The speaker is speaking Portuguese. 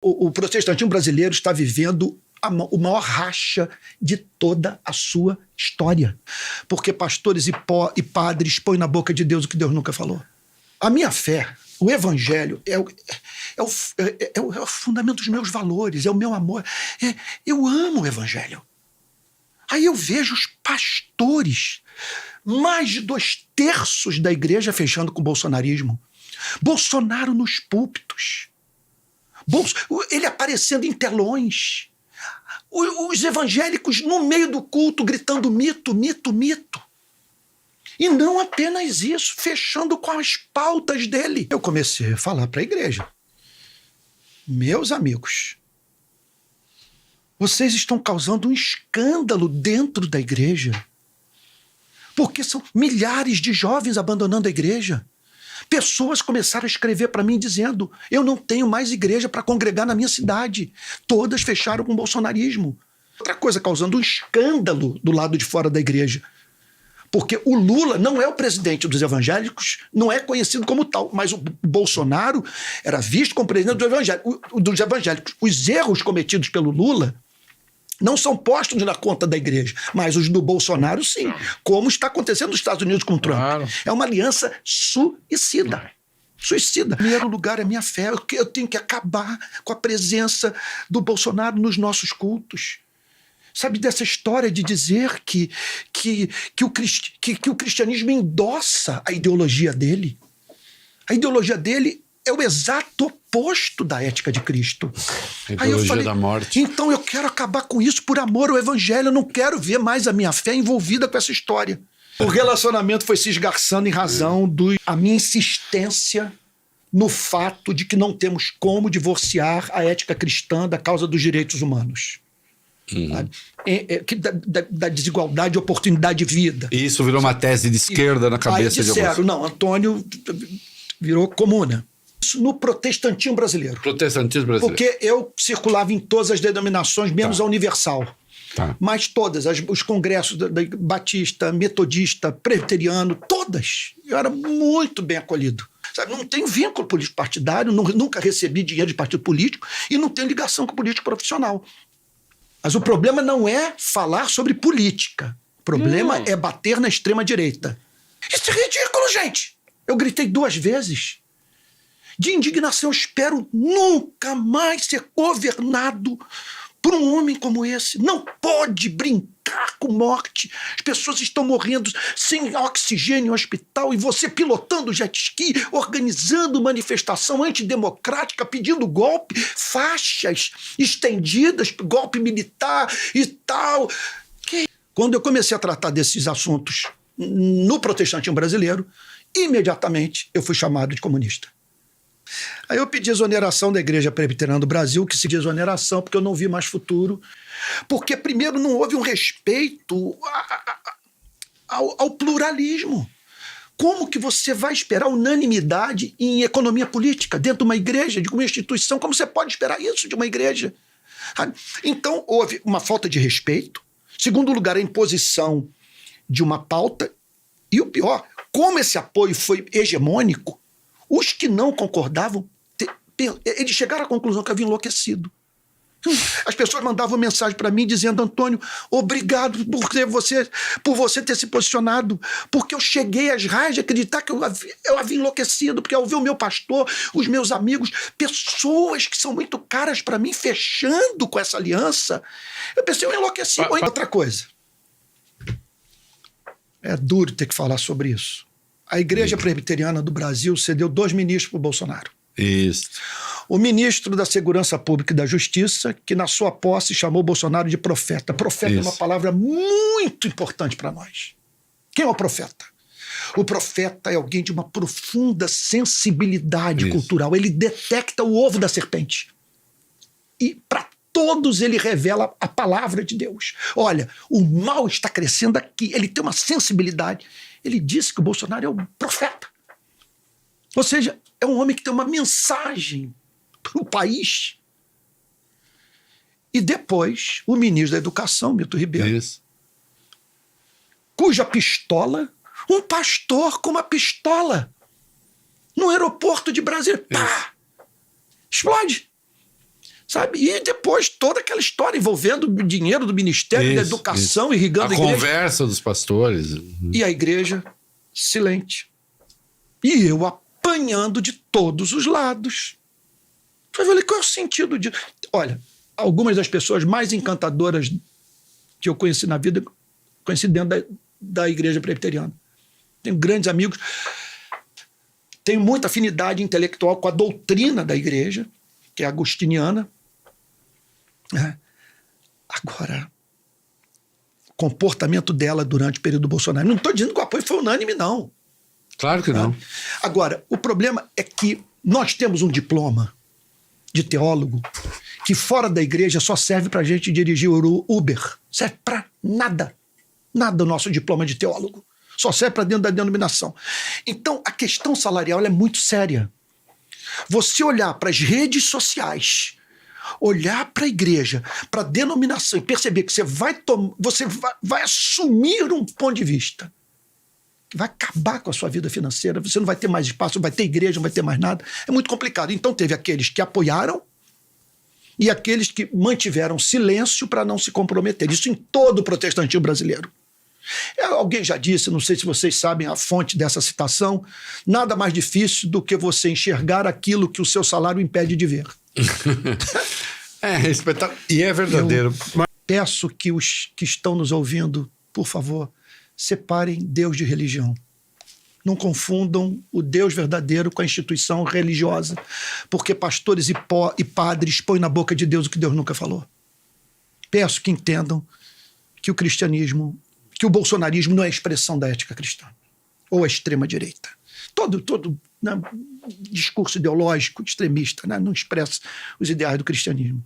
O protestantismo brasileiro está vivendo o maior racha de toda a sua história. Porque pastores e padres põem na boca de Deus o que Deus nunca falou. A minha fé, o evangelho, é o fundamento dos meus valores, é o meu amor. Eu amo o evangelho. Aí eu vejo os pastores, mais de 2/3 da igreja fechando com o bolsonarismo. Bolsonaro nos púlpitos. Ele aparecendo em telões. Os evangélicos no meio do culto gritando mito, mito, mito. E não apenas isso, fechando com as pautas dele. Eu comecei a falar para a igreja. Meus amigos, vocês estão causando um escândalo dentro da igreja. Porque são milhares de jovens abandonando a igreja. Pessoas começaram a escrever para mim dizendo: eu não tenho mais igreja para congregar na minha cidade. Todas fecharam com o bolsonarismo. Outra coisa causando um escândalo do lado de fora da igreja. Porque o Lula não é o presidente dos evangélicos, não é conhecido como tal, mas o Bolsonaro era visto como presidente dos evangélicos. Os erros cometidos pelo Lula não são postos na conta da igreja, mas os do Bolsonaro, sim. Como está acontecendo nos Estados Unidos com o Trump. Claro. É uma aliança suicida. Suicida. Em primeiro lugar, é minha fé. Eu tenho que acabar com a presença do Bolsonaro nos nossos cultos. Sabe, dessa história de dizer que o cristianismo endossa a ideologia dele. A ideologia dele é o exato oposto da ética de Cristo. A ideologia da morte. Então eu quero acabar com isso por amor ao evangelho. Eu não quero ver mais a minha fé envolvida com essa história. O relacionamento foi se esgarçando em razão da minha insistência no fato de que não temos como divorciar a ética cristã da causa dos direitos humanos. Da desigualdade de oportunidade de vida. E isso virou uma tese de esquerda na cabeça de alguns. Não, Antônio virou comuna. Isso no protestantismo brasileiro. Protestantismo brasileiro. Porque eu circulava em todas as denominações, menos a universal. Mas todas, os congressos da batista, metodista, presbiteriano, todas. Eu era muito bem acolhido. Sabe, não tenho vínculo político partidário, nunca recebi dinheiro de partido político e não tenho ligação com político profissional. Mas o problema não é falar sobre política. O problema é bater na extrema-direita. Isso é ridículo, gente! Eu gritei 2 vezes. De indignação, eu espero nunca mais ser governado por um homem como esse. Não pode brincar com morte. As pessoas estão morrendo sem oxigênio no hospital e você pilotando jet ski, organizando manifestação antidemocrática, pedindo golpe, faixas estendidas, golpe militar e tal. Quando eu comecei a tratar desses assuntos no protestantismo brasileiro, imediatamente eu fui chamado de comunista. Aí eu pedi exoneração da Igreja Presbiteriana do Brasil, que se diz exoneração porque eu não vi mais futuro, porque primeiro não houve um respeito ao pluralismo. Como que você vai esperar unanimidade em economia política dentro de uma igreja, de uma instituição? Como você pode esperar isso de uma igreja? Então houve uma falta de respeito. Segundo lugar, a imposição de uma pauta. E o pior, como esse apoio foi hegemônico, os que não concordavam, eles chegaram à conclusão que eu havia enlouquecido. As pessoas mandavam mensagem para mim dizendo: Antônio, obrigado por você ter se posicionado, porque eu cheguei às raias de acreditar que eu havia enlouquecido, porque ao ver o meu pastor, os meus amigos, pessoas que são muito caras para mim, fechando com essa aliança, eu pensei, eu enlouqueci. Outra coisa, é duro ter que falar sobre isso. A Igreja Presbiteriana do Brasil cedeu 2 ministros para o Bolsonaro. Isso. O ministro da Segurança Pública e da Justiça, que na sua posse chamou Bolsonaro de profeta. Profeta é uma palavra muito importante para nós. Quem é o profeta? O profeta é alguém de uma profunda sensibilidade cultural. Ele detecta o ovo da serpente. E para todos ele revela a palavra de Deus. Olha, o mal está crescendo aqui. Ele tem uma sensibilidade. Ele disse que o Bolsonaro é um profeta. Ou seja, é um homem que tem uma mensagem para o país. E depois, o ministro da Educação, Milton Ribeiro, cuja pistola, um pastor com uma pistola, no aeroporto de Brasília, pá, explode. Sabe? E depois toda aquela história envolvendo o dinheiro do Ministério da Educação, irrigando a igreja. A conversa dos pastores. E a igreja silente. E eu apanhando de todos os lados. Eu falei, qual é o sentido disso? Olha, algumas das pessoas mais encantadoras que eu conheci na vida, conheci dentro da igreja presbiteriana. Tenho grandes amigos. Tenho muita afinidade intelectual com a doutrina da igreja, que é agostiniana. Agora, o comportamento dela durante o período do Bolsonaro. Não estou dizendo que o apoio foi unânime, não. Claro que não. Agora, o problema é que nós temos um diploma de teólogo que fora da igreja só serve para a gente dirigir o Uber. Serve para nada. Nada o nosso diploma de teólogo. Só serve para dentro da denominação. Então, a questão salarial ela é muito séria. Você olhar para as redes sociais, olhar para a igreja, para a denominação e perceber que você vai assumir um ponto de vista que vai acabar com a sua vida financeira, você não vai ter mais espaço, não vai ter igreja, não vai ter mais nada. É muito complicado. Então teve aqueles que apoiaram e aqueles que mantiveram silêncio para não se comprometer. Isso em todo o protestantismo brasileiro. Alguém já disse, não sei se vocês sabem a fonte dessa citação, nada mais difícil do que você enxergar aquilo que o seu salário impede de ver. É espetáculo. E é verdadeiro. Peço que os que estão nos ouvindo, por favor, separem Deus de religião. Não confundam o Deus verdadeiro com a instituição religiosa, porque pastores e padres põem na boca de Deus o que Deus nunca falou. Peço que entendam que que o bolsonarismo não é a expressão da ética cristã, ou a extrema-direita. Todo discurso ideológico extremista não expressa os ideais do cristianismo.